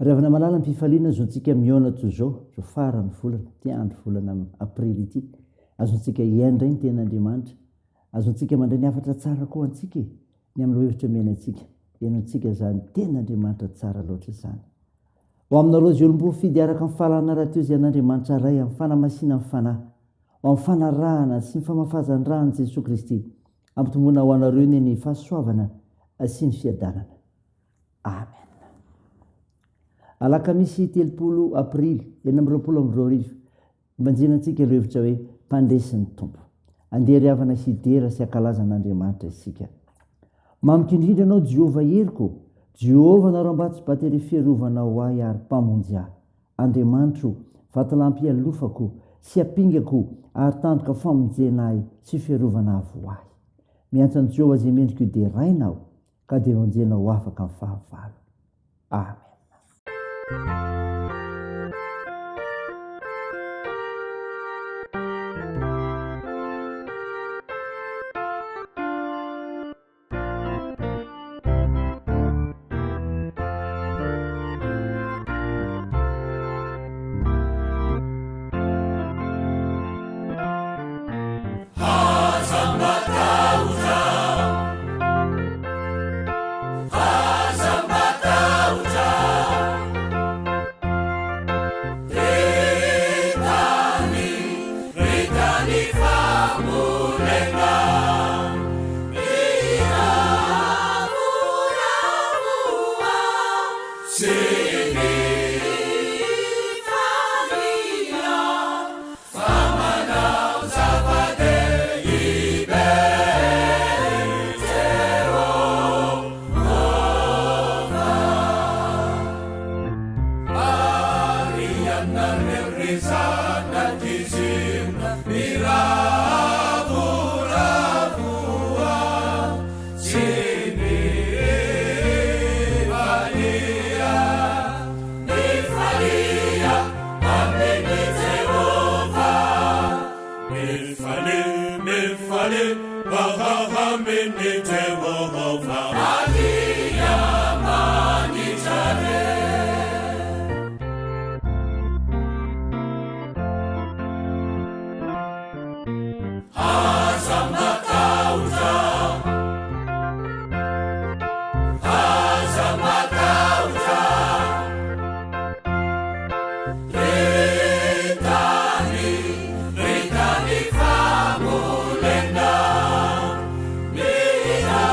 Ry avana malala mpifaliana zontsika miona to zao farany volana ty andro volana aprily ity azontsika iendray ny ten'andriamanitra azontsika mandray ny afatra tsara koa antsika ny amin'ny hevitra mena antsika ianontsika zany ten'andriamanitra tsara loatra zany ho aminareo zay olom-bo fidy araka ny fahalana raha teo zay an'andriamanitra ray amin'ny fanamasina ny fanahy ho amin'ny fanarahana sy ny famafazan-drahany Jesosy Kristy ampitomboana ho anareo ny fahasoavana sy ny fiadanana. Amen. Alakamisy 30 aprily 2022 manjinantsika ireo hevitra hoe mpandresin'ny tompo andeha ry havana hidera sy akalaza an'andriamanitra isika. Mamiko indrindra anao Jehova heriko, Jehova nareo mba tsy batery fiarovana ho ahy ary mpamonjy ahy. Andriamanitro vatolampy alofako sy apingako ary tandoka famonjena ahy sy fiarovana avy ho ahy. Miantsany Jehova zay mendrika io dia rainao ka dia vonjenao afaka amin'ny fahavalo. Amen. Retani famulena, mira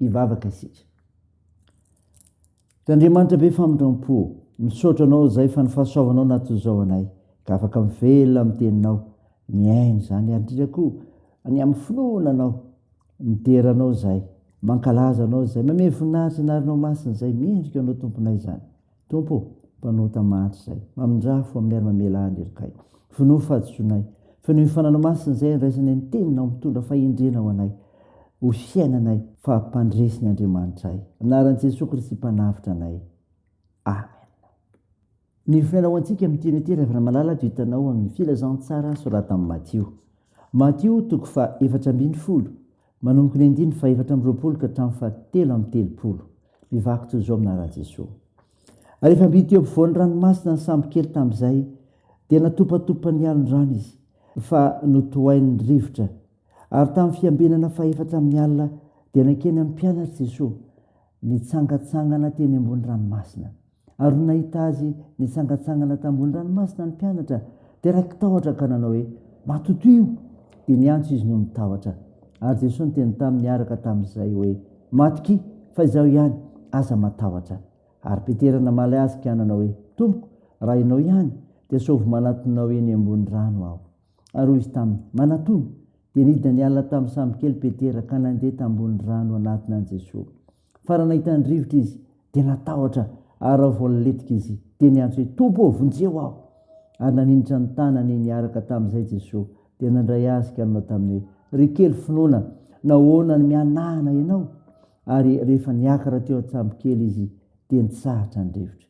hivavaka isika. Andriamanitra be famindram-po, misaotra anao zay fa ny fahasoavanao natozao anay, ka afaka mivela amin'ny teninao, ny ainy zany andrirako any amin'ny finoana anao, niteranao zay, mankalaza anao zay, mame voninahitra narinao masina zay, mendrika anao tomponay zany. Tompo, mpanota mahatry zay, mamindrafo amin'ny ary mamela andrerikay, finoa fahatsonay, finoa fananao masina zay, niraisanay ny teninao mitondra fahindrena ho anay, ho fiainanay fa mpandresiny Andriamanitra ay. Anaran'i Jesosy Kristy mpanavitra anay. Amen. Ny finainao antsika amin'ny teny rehefa malala dia hitanao amin'ny filazantsara soratan'i Matio. Matio 4:40, manomboka ny 4:20 ka hatramin'ny 7:30. Mivako toy izao amin'anaran'i Jesosy. Rehefa mby teo ampovoan'ny ranomasina ny sambo kely tamin'izay, dia natopatopany alondrano izy, fa notohain'ny rivotra. Ary tamin'ny fiambenana 4 dia nankeny amin'ny mpianatra Jesosy, nitsangatsangana teny ambony ranomasina. Ary nahita azy nitsangatsangana tambony ranomasina ny mpianatra, dia raiky tahotra ka nanao hoe, matoto io, dia niantso izy no mitahotra. Ary Jesosy niteny taminy araka tamin'izay hoe, matoki, fa izaho ihany, aza matahotra. Ary Petera namaly azy ka nanao hoe, Tompoko, raha ianao ihany, dia saovy manatonao eny ambony rano aho. Ary hoy izy taminy, manatony, dia nidina niala tamin'ny sambo kely Petera ka nandeha tambony rano anatinan'i Jesosy. Fa raha nahita ny rivotra izy, dia natahotra, ary raha voaletika izy, dia niantso hoe, Tompo, vonjeo aho. Ary naninitra ny tanany niaraka tamin'izay Jesosy, dia nandray azy ka nanao taminy hoe, ry kely finoana, nahoana ny mianahana ianao? Ary rehefa niakatra teo an-tsambo kely izy, dia nitsahatra ny rivotra.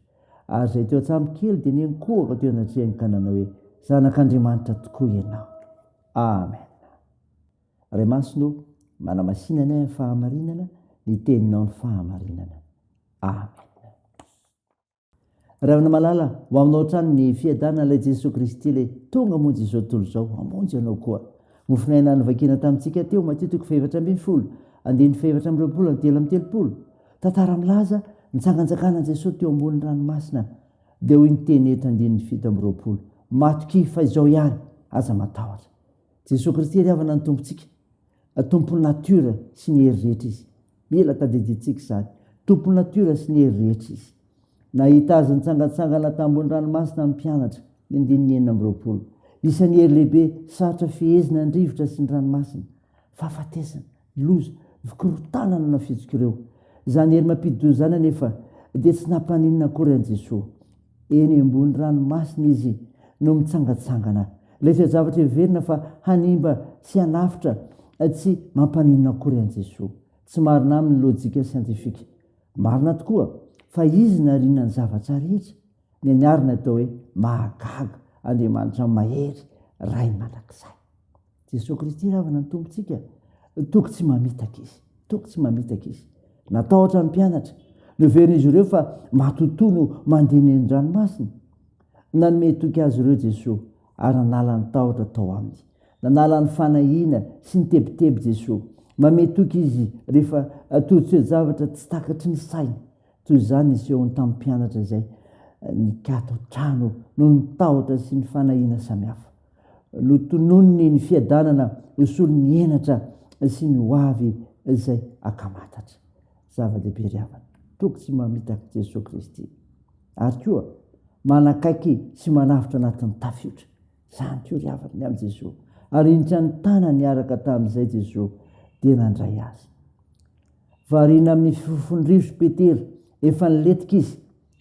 Ary zay teo an-tsambo kely dia niankohaka teo anatrehany ka nanao hoe, zanak'Andriamanitra tokoa ianao. Amen. Ray masino, manamasinana ny fahamarinana, ny teninao ny fahamarinana. Amen. Ravina malala, ho aminao trano ny fiadanana ilay Jesosy Kristy ilay tonga monjy izao tontolo izao, hamonjy ianao koa. Mofinaina nyvakina tamintsika teo, Matio 4:20, 2:20, tantara milaza nitsanganjakana Jesosy teo ambony ranomasina, dia hoy niteny eto 2:20, matoki, fa izao ihany, aza matahotra. Jesosy Kristy ry havana ny tompontsika, tompony natiora sy ny hery rehetra izy. Mila tadidintsika izany, tompony natiora sy ny hery rehetra izy. Nahita azy nitsangatsangana tambony ranomasina amin'ny mpianatra, ny 2:20, isan'ny hery lehibe sarotra fihezina ny rivotra sy ny ranomasina, fahafatesana, loza, fikorotanana na fihetsika ireo. Izany hery mampidi-doza zany anefa dia tsy nampaninona akory an'i Jesosy. Eny ambony ranomasina izy no mitsangatsangana. Ilay fiazavatra heverina fa hanimba sy hanafitra, tsy mampaninona akory an'i Jesosy. Tsy marina amin'ny lojika siantifika. Marina tokoa fa izy nariana ny zavatra rehetra. Ny aniarina atao hoe mahagaga Andriamanitra mahery ray mandrakizay. Jesosy Kristy ravana ny tompontsika, toko tsy mamitaka izy, toko tsy mamitaka izy. Natahotra ny mpianatra, noverin'izy ireo fa matotono mandeha ny ranomasina. Nanome toky azy ireo Jesosy, ary nanala ny tahotra tao aminy. Nanala ny fanahina sy ny tebiteby Jesosy. Mame toky izy rehefa toro-tsoe-javatra tsy takatry ny saina. Toy izany nisehony tamin'ny mpianatra izay, nikato trano no ny tahotra sy ny fanahina samihafa. Notonony ny fiadanana, hosolo ny enatra sy ny hoavy izay akamatatra. Zava-dehibe ry havana, toko tsy mamitaka Jesosy Kristy. Ary koa, manakaiky sy manavitra anatin'ny tafiotra. Zany koa ry havana ny amin'i Jesosy. Ary initra ny tanany niaraka tamin'izay Jesosy, dia nandray azy. Variana amin'ny fifofony rivotra Petera, efa niletika izy,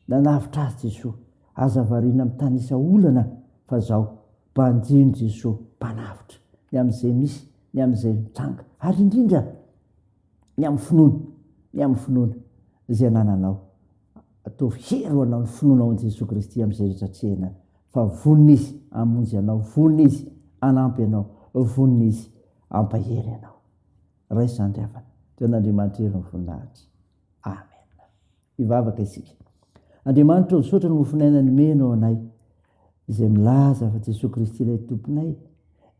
nanavitra azy Jesosy. Aza variana amin'ny tanisa olana, fa zao, mpanjino Jesosy, mpanavitra. Ny amin'izay misy, ny amin'izay mitranga. Ary indrindra, ny amin'ny finoana, izay anananao. Ataovy hery ho anao ny finoana ao Jesosy Kristy amin'izay rehetra trehana. Fa vonina izy hamonjy anao, vonina izy hanampy anao, vonina izy hampahery anao. Raisy izany ry havana, teo n'Andriamanitra hery ny voninahitra. Amen. Hivavaka isika. Andriamanitra, misaotra ny mofinaina nomenao anay, izay milaza fa Jesosy Kristy ilay tomponay,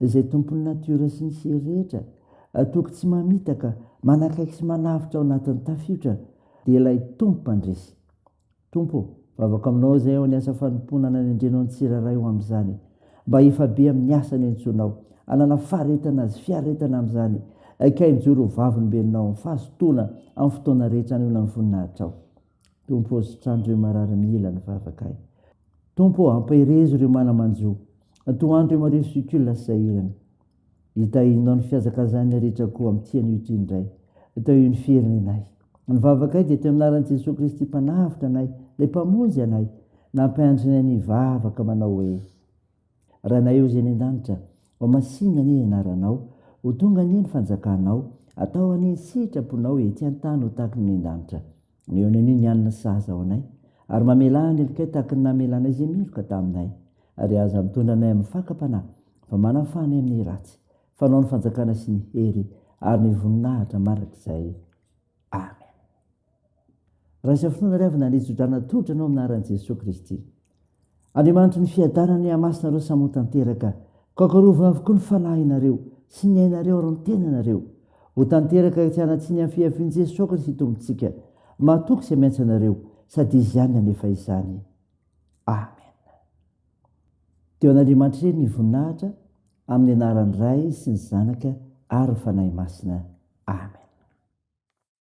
izay tompony natiora sy ny sery rehetra, toko tsy mamitaka, manakaiky sy manavitra ao anatin'ny tafiotra, dia ilay tompo mpandresy. Tompo, vavaka aminao izay ao ny asa fanompona nanendrenao ny tsiraray ho amin'izany, mba efa be amin'ny asa ny entsonao, anana faharetana azy fiaretana amin'izany, akay mijoro vavinybenonao amin'ny fahazotoana amin'ny fotoana rehetra ny olona ny voninahitra ao. Tompo ositrandro ireo marary mila ny vavakay. Tompo ampahirezo ireo manamanjo. Toandro mario sikula sahirana. Hitahinao ny fiazakazany rehetra koa amin'tiany io indray. Tao io ny fierinanay. Ny vavakay dia teo aminaran'i Jesosy Kristy mpanavitra anay, ilay mpamonjy anay, nampiandrinay ny vavaka manao hoe: raha nay eo izay ny an-danitra, ho masinina ny anaranao, ho tonga ny fanjakanao, atao any sitraponao ety an-tany ho tahaka ny an-danitra. Mihona an'io ny anina saza ao anay, ary mamelany elikay tahaka ny namelanay izay miloka taminay, ary aza mitondra anay amin'ny fakapanahy, fa manafanay amin'ny ratsy, fanao ny fanjakana sy ny hery ary ny voninahitra marak'izay. Amen. Raha safotoana ry avy nandritsodrana tolotra anao aminaran'i Jesosy Kristy. Andriamanitra ny fiadanany hamasina ireo samy ho tanteraka, kakarovana avokoa ny falahinareo sy ny ainareo ary ny tenanareo. Ho tanteraka tsy hanatsiny amin'ny fiavian'i Jesosy Kristy tompontsika. Matoky sy maintsy anareo sady izy ihany anefa izany. Amen. Teo an'Andriamanitra ny voninahitra amin'ny anaran'ny Ray sy ny Zanaka ary ny Fanahy Masina. Amen.